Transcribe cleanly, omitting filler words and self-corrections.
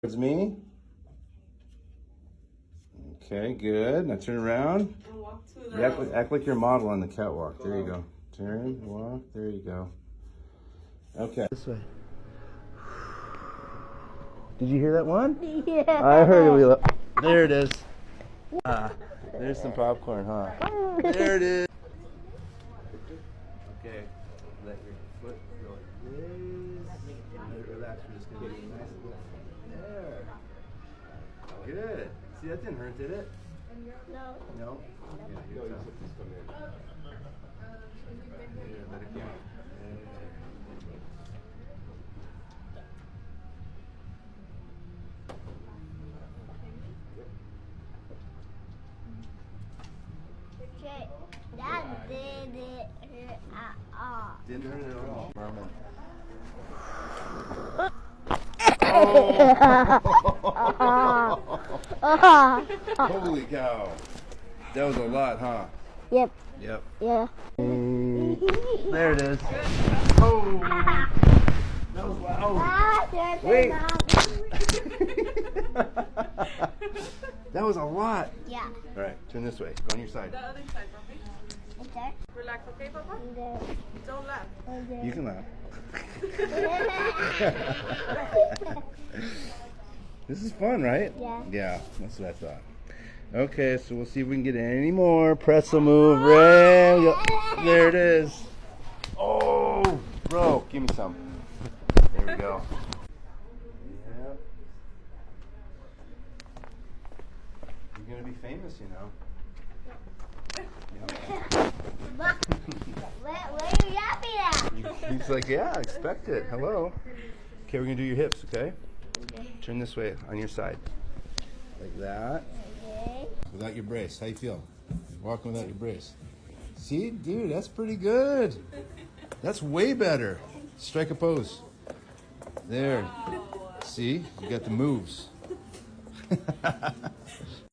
Towards me. Okay, good. Now turn around. And walk to the... Act like you're a model on the catwalk. There you go. Turn, walk. There you go. Okay. This way. Did you hear that one? Yeah. I heard it. There it is. There's some popcorn, huh? There it is. Okay. Let your foot go like this. Relax. We're just going to do a nice little... There. Good. See, that didn't hurt, did it? No. No? Yeah, here, let it go. Okay. That didn't hurt at all. Didn't hurt at all. Merman. Holy cow. That was a lot, huh? Yep. Yep. Yeah. There it is. Oh. That was loud. Wait. That was a lot. Yeah. All right, turn this way. Go on your side. The other side, Papi. Okay. Relax, okay, Papa? Okay. Don't laugh. Okay. You can laugh. This is fun, right? Yeah. Yeah, that's what I thought. Okay, so we'll see if we can get any more. Pretzel move, Ray. There it is. Oh, bro, give me some. There we go. Yep. You're gonna be famous, you know. Where are you yapping at? He's like, yeah, expect it. Hello. Okay, we're gonna do your hips, okay? Turn this way on your side. Like that. Okay. Without your brace. How you feel? Walking without your brace. See, dude, that's pretty good. That's way better. Strike a pose. There. See? You got the moves.